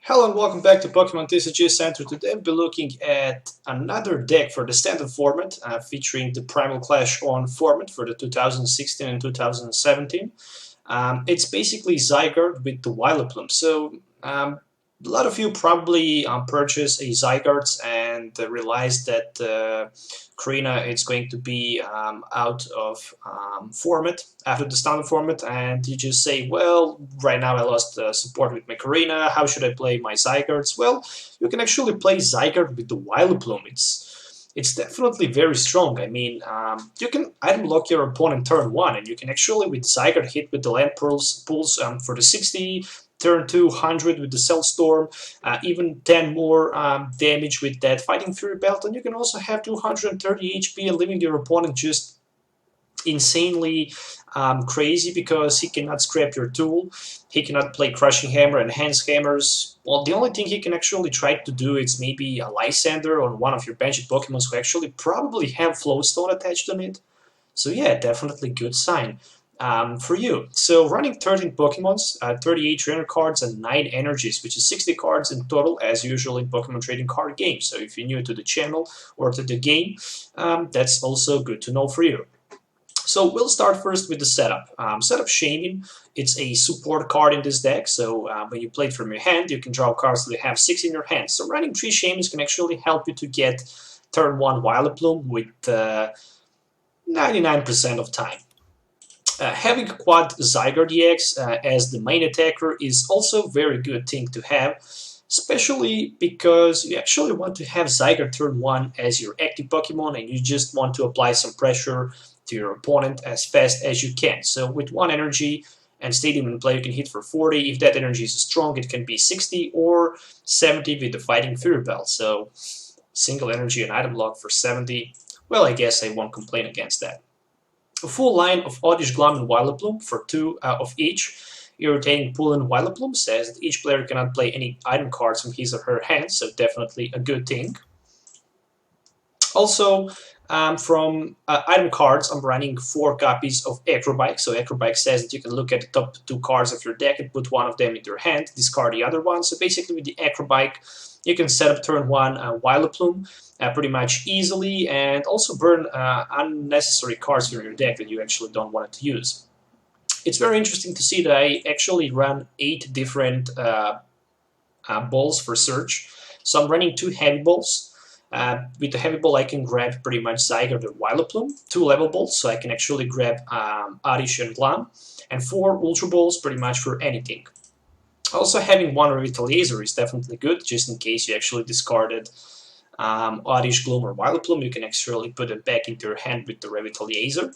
Hello and welcome back to Pokemon TCG Center. Today we'll be looking at another deck for the standard format, featuring the Primal Clash on format for the 2016 and 2017. It's basically Zygarde with the Vileplume. So a lot of you probably purchased a Zygarde and realized that Karina is going to be out of format after the standard format, and you just say, well, right now I lost support with my Karina, how should I play my Zygardes? Well, you can actually play Zygarde with the Vileplume. It's definitely very strong. I mean, you can item lock your opponent turn 1, and you can actually with Zygarde hit with the land pulls for the 60, turn 2, 100 with the Cell Storm, even 10 more damage with that Fighting Fury Belt, and you can also have 230 HP and leaving your opponent just insanely crazy because he cannot scrap your tool, he cannot play Crushing Hammer and Enhanced Hammers. Well, the only thing he can actually try to do is maybe a Lysander on one of your benched Pokemon who actually probably have Flowstone attached on it. So yeah, definitely good sign for you. So running 13 Pokemons, 38 trainer cards, and 9 energies, which is 60 cards in total, as usual in Pokemon trading card games. So if you're new to the channel or to the game, that's also good to know for you. So we'll start first with the setup. Setup Shaman, it's a support card in this deck, so when you play it from your hand, you can draw cards that have 6 in your hand. So running 3 Shamans can actually help you to get turn 1 Vileplume with 99% of time. Having quad Zygarde EX as the main attacker is also a very good thing to have, especially because you actually want to have Zygarde turn 1 as your active Pokemon and you just want to apply some pressure to your opponent as fast as you can. So with 1 energy and Stadium in play, you can hit for 40. If that energy is strong, it can be 60 or 70 with the Fighting Fury Belt. So single energy and item lock for 70. Well, I guess I won't complain against that. A full line of Oddish Glum and Vileplume for 2 of each. Irritating Pull and Vileplume says that each player cannot play any item cards from his or her hand, so definitely a good thing. Also, from item cards, I'm running 4 copies of Acrobike. So Acrobike says that you can look at the top 2 cards of your deck and put one of them in your hand, discard the other one. So basically with the Acrobike, you can set up turn 1 Vileplume pretty much easily and also burn unnecessary cards from your deck that you actually don't want to use. It's very interesting to see that I actually run 8 different balls for search. So I'm running 2 heavy balls. With the heavy ball, I can grab pretty much Zygarde or Vileplume, 2 level balls, so I can actually grab Oddish and Glum, and 4 Ultra balls pretty much for anything. Also, having 1 Revitalizer is definitely good, just in case you actually discarded Oddish, Gloom, or Vileplume, you can actually put it back into your hand with the Revitalizer.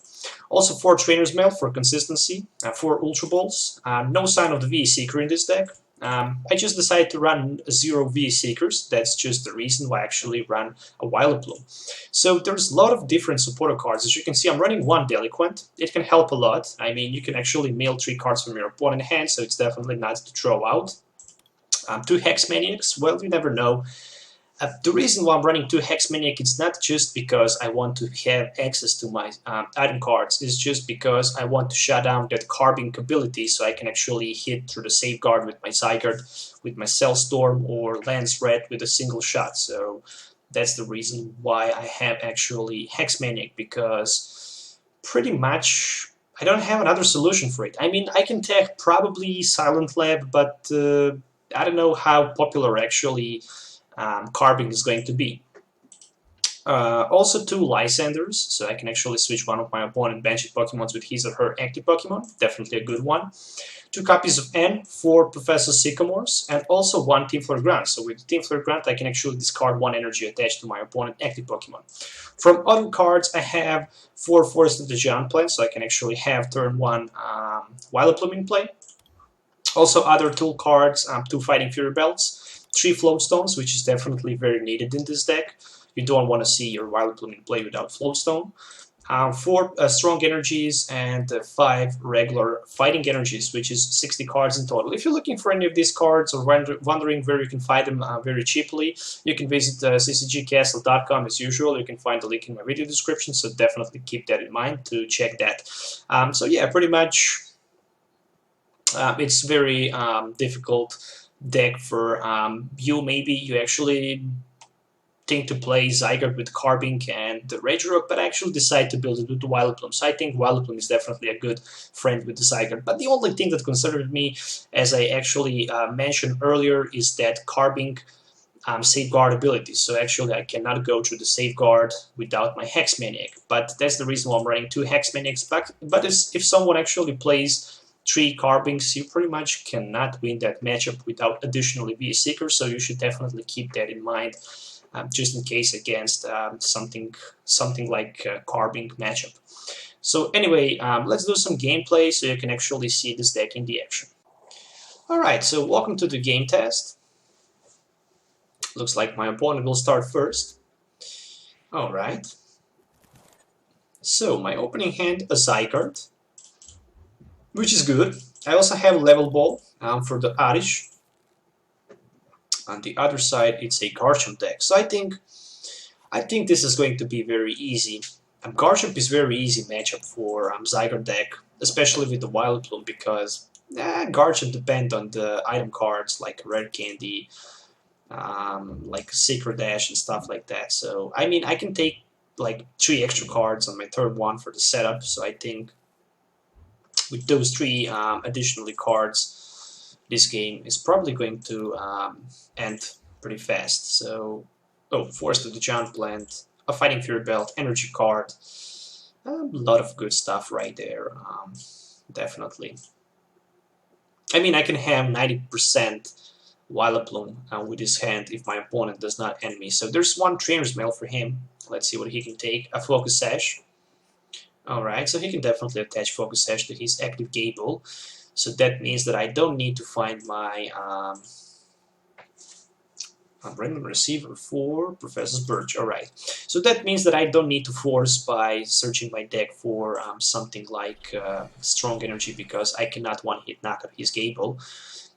Also 4 Trainer's Mail for consistency, 4 Ultra Balls, no sign of the VE Seeker in this deck. I just decided to run 0 VE Seekers, that's just the reason why I actually run a Vileplume. So there's a lot of different supporter cards. As you can see, I'm running 1 Delinquent. It can help a lot. I mean, you can actually mail 3 cards from your opponent's hand, so it's definitely not to throw out. 2 Hex Maniacs, well, you never know. The reason why I'm running 2 Hex Maniac is not just because I want to have access to my item cards, it's just because I want to shut down that carving ability so I can actually hit through the Safeguard with my Zygarde, with my Cell Storm, or Lance Red with a single shot. So that's the reason why I have actually Hex Maniac, because pretty much I don't have another solution for it. I mean, I can tech probably Silent Lab, but I don't know how popular actually carving is going to be. Also 2 Lysanders, so I can actually switch one of my opponent benched Pokemons with his or her active Pokemon, definitely a good one. 2 copies of N, 4 Professor Sycamores, and also 1 Team Flare Grant. So with Team Flare Grant, I can actually discard 1 energy attached to my opponent active Pokemon. From other cards, I have 4 Forest of the Giant Plant, so I can actually have turn 1 Vileplume in play. Also other tool cards, 2 Fighting Fury Belts, 3 Floatstones, which is definitely very needed in this deck. You don't want to see your Vileplume in play without Floatstone. 4 Strong Energies and 5 regular Fighting Energies, which is 60 cards in total. If you're looking for any of these cards or wondering where you can find them very cheaply, you can visit CCGCastle.com as usual. You can find the link in my video description, so definitely keep that in mind to check that. So yeah, pretty much it's very difficult deck for you. Maybe you actually think to play Zygarde with Carbink and the Regirock, but I actually decide to build it with the Vileplume. So I think Vileplume is definitely a good friend with the Zygarde. But the only thing that concerned me, as I actually mentioned earlier, is that Carbink safeguard ability. So actually I cannot go through the safeguard without my Hex Maniac. But that's the reason why I'm running 2 Hex Maniacs. But if someone actually plays 3 Carbinks, you pretty much cannot win that matchup without additional EV Seeker, so you should definitely keep that in mind. Just in case against something like Carbink matchup. So anyway, let's do some gameplay so you can actually see this deck in the action. Alright, so welcome to the game test. Looks like my opponent will start first. Alright. So my opening hand, a Zygarde, which is good. I also have Level Ball for the Arish. On the other side, it's a Garchomp deck. So I think this is going to be very easy. Garchomp is very easy matchup for Zygarde deck, especially with the Vileplume, because Garchomp depend on the item cards like Rare Candy, like Secret Dash and stuff like that. So I mean, I can take like 3 extra cards on my turn 1 for the setup. So I think with those 3 additional cards, this game is probably going to end pretty fast. So, Force to the Giant Plant, a Fighting Fury Belt, Energy card, a lot of good stuff right there, definitely. I mean, I can have 90% Vileplume with his hand if my opponent does not end me. So there's 1 Trainer's Mail for him. Let's see what he can take. A Focus Sash. Alright, so he can definitely attach Focus Sash to his active Gable. So that means that I don't need to find my random receiver for Professor's Birch. Alright, so that means that I don't need to force by searching my deck for something like Strong Energy, because I cannot one-hit knock out his Gable.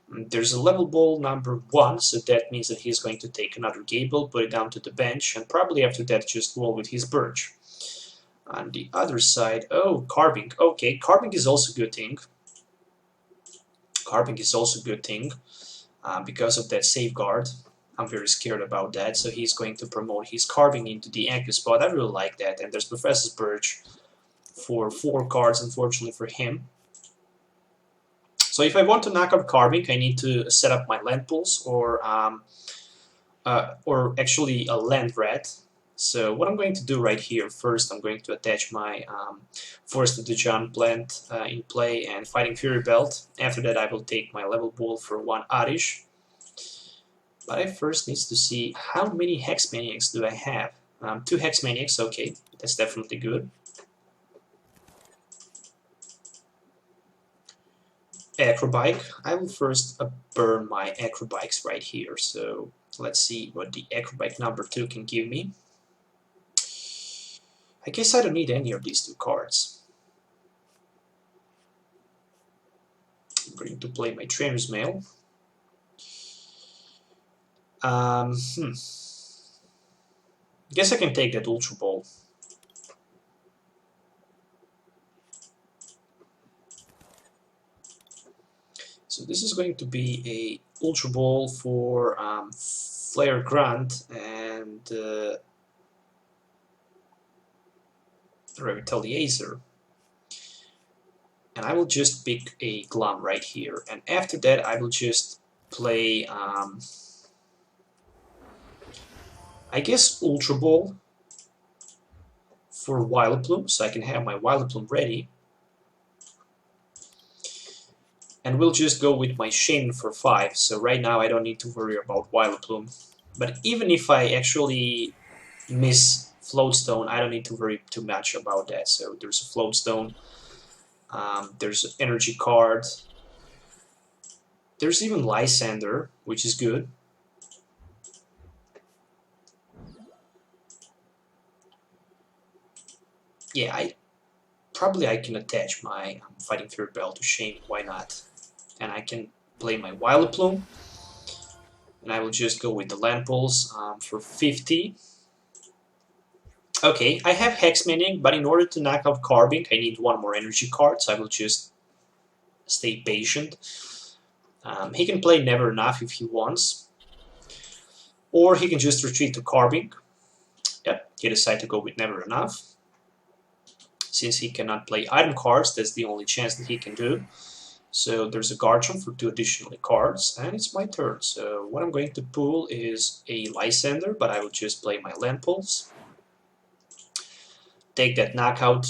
There's a Level Ball number 1, so that means that he's going to take another Gable, put it down to the bench, and probably after that just roll with his Birch. On the other side, Carbink. Okay, Carbink is also a good thing. Carbink is also a good thing because of that safeguard. I'm very scared about that, so he's going to promote his Carbink into the active spot. I really like that. And there's Professor's Birch for 4 cards, unfortunately for him. So if I want to knock out Carbink, I need to set up my land pools or actually a land rat. So what I'm going to do right here, first I'm going to attach my Force to the Giant Plant in play and Fighting Fury Belt. After that I will take my Level Ball for 1 Arish. But I first need to see how many Hex Maniacs do I have. 2 Hex Maniacs, okay, that's definitely good. Acrobike, I will first burn my Acrobikes right here. So let's see what the Acrobike number 2 can give me. I guess I don't need any of these 2 cards. I'm going to play my Trainer's Mail. Guess I can take that Ultra Ball. So this is going to be a Ultra Ball for Flare Grunt and Revitaliator. And I will just pick a Glum right here. And after that I will just play I guess Ultra Ball for Vileplume, so I can have my Vileplume ready. And we'll just go with my Shaman for 5, so right now I don't need to worry about Vileplume. But even if I actually miss Floatstone, I don't need to worry too much about that. So there's a Floatstone, there's an Energy card, there's even Lysander, which is good. Yeah, I can attach my Fighting Fury Belt to Shaman, why not? And I can play my Vileplume, and I will just go with the Land Pulse for 50. Okay, I have Hex Maniac, but in order to knock out Carbink, I need 1 more energy card, so I will just stay patient. He can play Never Enough if he wants, or he can just retreat to Carving. Yep, he decided to go with Never Enough. Since he cannot play item cards, that's the only chance that he can do. So there's a Garchomp for 2 additional cards, and it's my turn. So what I'm going to pull is a Lysander, but I will just play my Land Pulse. Take that knockout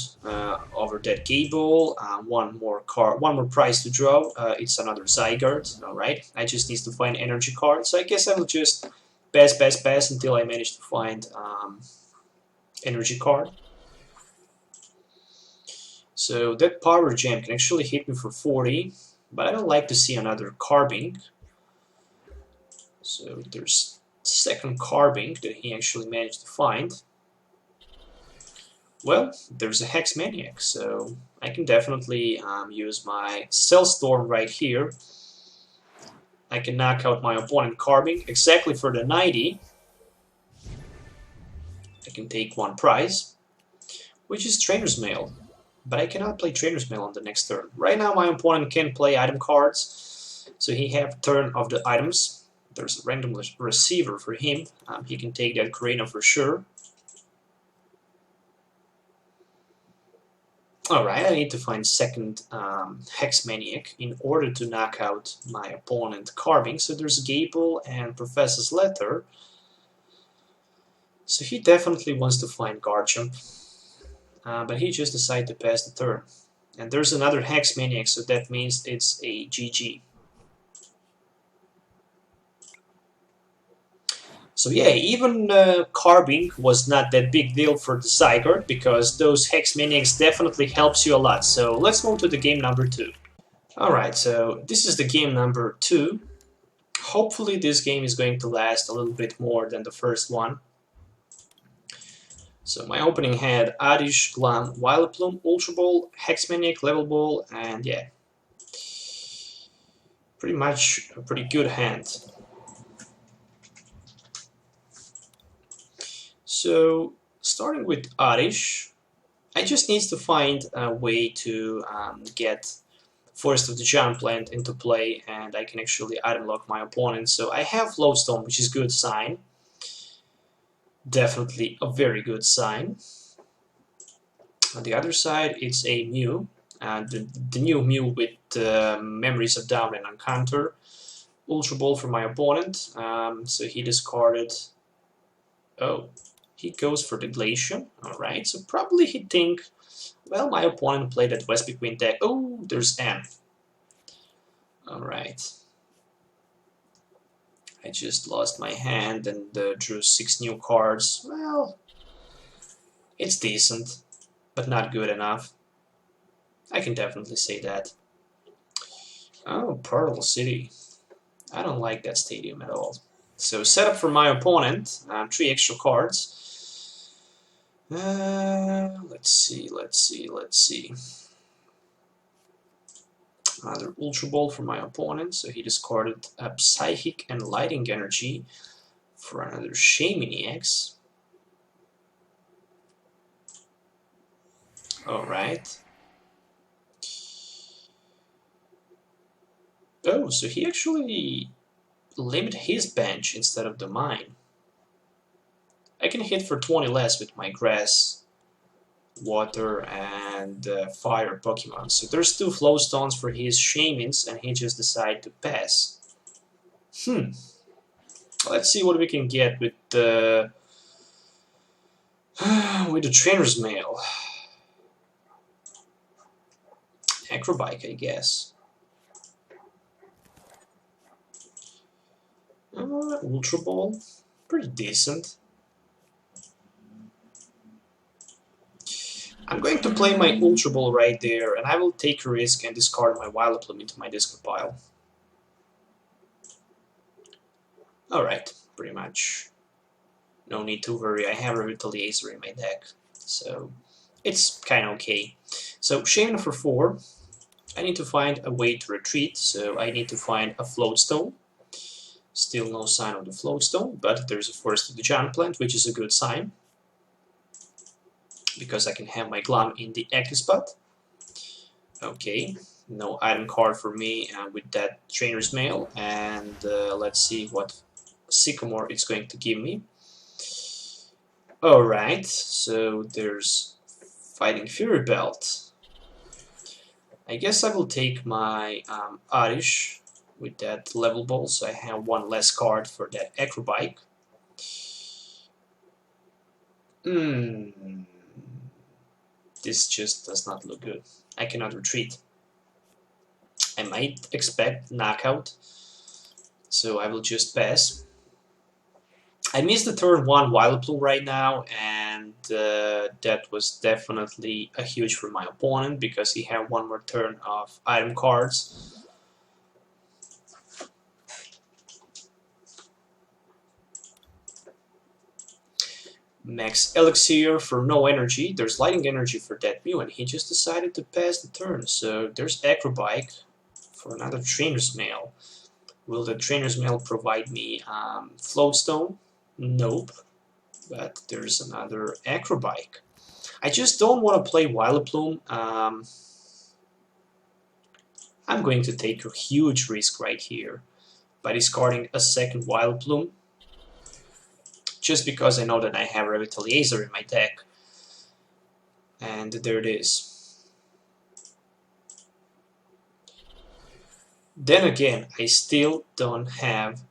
over that Gable. One more prize to draw. It's another Zygarde. All right, I just need to find energy cards. So I guess I will just pass until I manage to find energy card. So that Power Gem can actually hit me for 40, but I don't like to see another Carving. So there's second Carving that he actually managed to find. Well, there's a Hex Maniac, so I can definitely use my Cell Storm right here. I can knock out my opponent Carving exactly for the 90. I can take 1 prize, which is Trainer's Mail. But I cannot play Trainer's Mail on the next turn. Right now my opponent can play item cards, so he have turn of the items. There's a random receiver for him. He can take that Karina for sure. Alright, I need to find second Hex Maniac in order to knock out my opponent Carving. So there's Gable and Professor's Letter. So he definitely wants to find Garchomp. But he just decided to pass the turn. And there's another Hex Maniac, so that means it's a GG. So yeah, even Carving was not that big deal for the Zygarde, because those Hex Maniacs definitely helps you a lot. So let's move to the game number 2. Alright, so this is the game number 2. Hopefully this game is going to last a little bit more than the first one. So my opening had Oddish, Glam, Vileplume, Ultra Ball, Hex Maniac, Level Ball, and yeah, pretty much a pretty good hand. So starting with Oddish, I just need to find a way to get Forest of the Giant Plant into play, and I can actually item lock my opponent. So I have Lodestone, which is a good sign. Definitely a very good sign. On the other side, it's a Mew, the new Mew with Memories of Downland on counter. Ultra Ball for my opponent, so he discarded. Oh, he goes for the Glacian. Alright, so probably he think, well, my opponent played that West Queen deck. Oh, there's M. Alright. I just lost my hand and drew 6 new cards. Well, it's decent, but not good enough. I can definitely say that. Oh, Pearl City. I don't like that stadium at all. So setup for my opponent, 3 extra cards. Let's see. Another Ultra Ball for my opponent, so he discarded a Psychic and Lighting Energy for another Shaymin-EX. Alright. Oh, so he actually limited his bench instead of the mine. I can hit for 20 less with my Grass, Water, and Fire Pokemon. So there's 2 Flow Stones for his Shaymins, and he just decided to pass. Let's see what we can get with the Trainer's Mail. Acrobike, I guess. Ultra Ball, pretty decent. I'm going to play my Ultra Ball right there, and I will take a risk and discard my Vileplume into my discard pile. Alright, pretty much. No need to worry, I have a Revitalizer in my deck, so it's kinda okay. So, Shaymin for 4. I need to find a way to retreat, so I need to find a Floatstone. Still no sign of the Floatstone, but there's a Forest of the Giant Plant, which is a good sign, because I can have my Glam in the active spot. Okay, No item card for me with that Trainer's Mail, and let's see what Sycamore it's going to give me. Alright, so there's Fighting Fury Belt. I guess I will take my Arish with that level ball, so I have one less card for that Acrobike. This just does not look good. I cannot retreat. I might expect knockout, so I will just pass. I missed the turn 1 Vileplume right now, and that was definitely a huge for my opponent because he had one more turn of item cards. Max Elixir for no energy. There's Lightning Energy for that Mew, and he just decided to pass the turn. So there's Acrobike for another Trainer's Mail. Will the Trainer's Mail provide me Floatstone? Nope. But there's another Acrobike. I just don't want to play Vileplume. I'm going to take a huge risk right here by discarding a second Vileplume, just because I know that I have Revitalizer in my deck. And there it is. Then again, I still don't have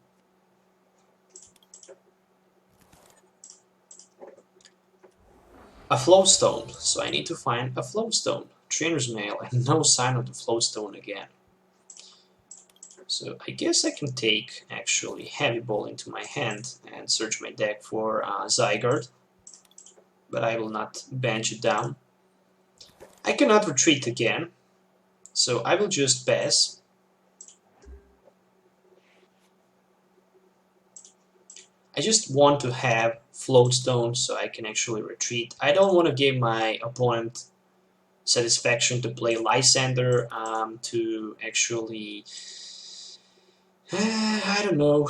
a Floatstone, so I need to find a Floatstone. Trainer's Mail, and no sign of the Floatstone again. So I guess I can take actually Heavy Ball into my hand and search my deck for Zygarde, but I will not bench it down. I cannot retreat again, so I will just pass. I just want to have Floatstone so I can actually retreat. I don't want to give my opponent satisfaction to play Lysander to actually, I don't know,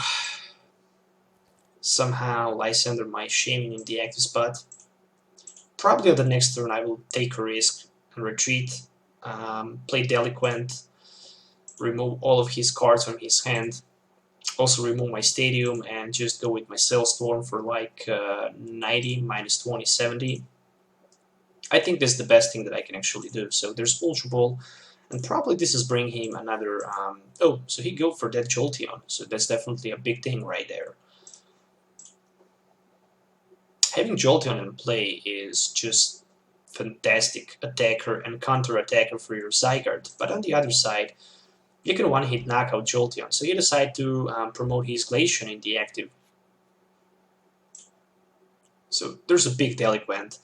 somehow Lysander might shame me in the active spot. Probably on the next turn I will take a risk and retreat, play Delinquent, remove all of his cards from his hand, also remove my Stadium and just go with my Sailstorm for like 90 minus 20, 70. I think this is the best thing that I can actually do. So there's Ultra Ball, and probably this is bringing him another... oh, so he go for that Jolteon, so that's definitely a big thing right there. Having Jolteon in play is just fantastic attacker and counter-attacker for your Zygarde, but on the other side, you can one-hit knockout Jolteon, so you decide to promote his Glacian in the active. So there's a big Delinquent.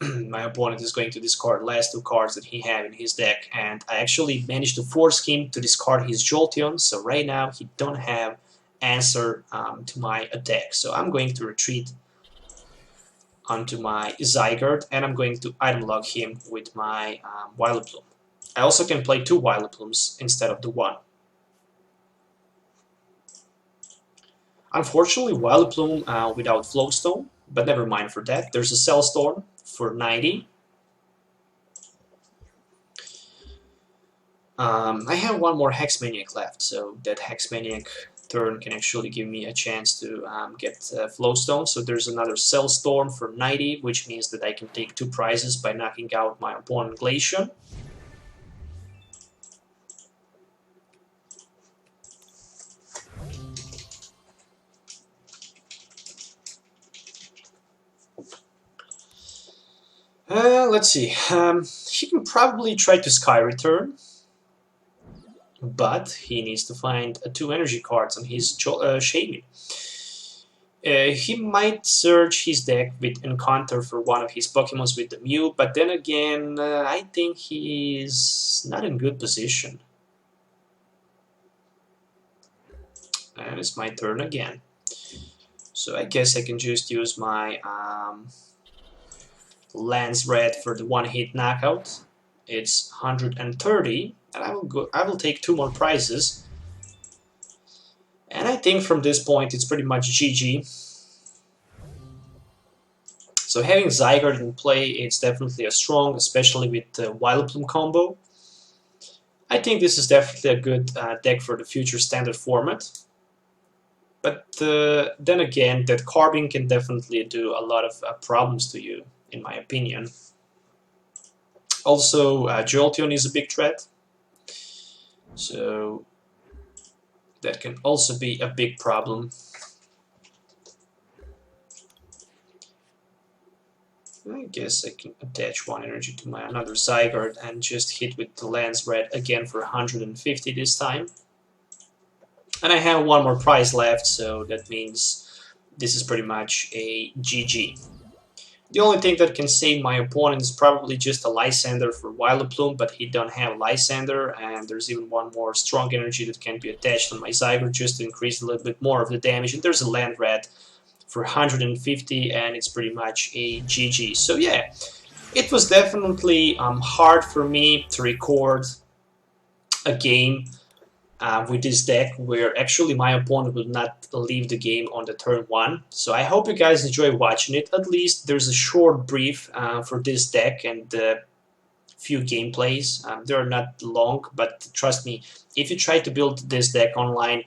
My opponent is going to discard last 2 cards that he had in his deck, and I actually managed to force him to discard his Jolteon, so right now he don't have answer to my attack. So I'm going to retreat onto my Zygarde, and I'm going to item lock him with my Vileplume. I also can play 2 Vileplumes instead of the 1. Unfortunately, Vileplume without Floatstone, but never mind for that. There's a Sailstorm for 90. I have one more Hex Maniac left, so that Hex Maniac turn can actually give me a chance to get Floatstone. So there's another Sailstorm for 90, which means that I can take 2 prizes by knocking out my opponent Glacian. Let's see. He can probably try to Sky Return, but he needs to find 2 energy cards on his Shaymin. He might search his deck with Encounter for one of his Pokemons with the Mew, but then again, I think he is not in good position. And it's my turn again. So I guess I can just use my Lance Red for the one-hit knockout. It's 130, and I will take 2 more prizes. And I think from this point it's pretty much GG. So having Zygarde in play, it's definitely a strong, especially with the Vileplume combo. I think this is definitely a good deck for the future standard format. But then again, that carving can definitely do a lot of problems to you, in my opinion. Also, Jolteon is a big threat, so that can also be a big problem. I guess I can attach one energy to my another Zygarde and just hit with the Lance Red again for 150 this time. And I have one more prize left, so that means this is pretty much a GG. The only thing that can save my opponent is probably just a Lysander for Vileplume, but he don't have Lysander, and there's even one more strong energy that can be attached on my Zygarde just to increase a little bit more of the damage. And there's a Land Rat for 150, and it's pretty much a GG. So yeah, it was definitely hard for me to record a game with this deck where actually my opponent will not leave the game on the turn 1. So I hope you guys enjoy watching it. At least there's a short brief for this deck and few gameplays. They're not long, but trust me, if you try to build this deck online,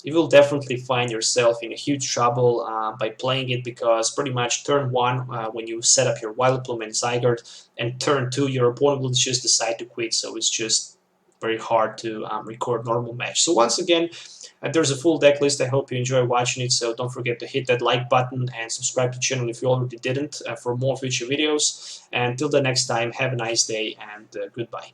you will definitely find yourself in a huge trouble by playing it, because pretty much turn 1, when you set up your Vileplume and Zygarde, and turn 2, your opponent will just decide to quit, so it's just very hard to record normal match. So once again, there's a full deck list. I hope you enjoy watching it, so don't forget to hit that like button and subscribe to the channel if you already didn't for more future videos. And until the next time, have a nice day and goodbye.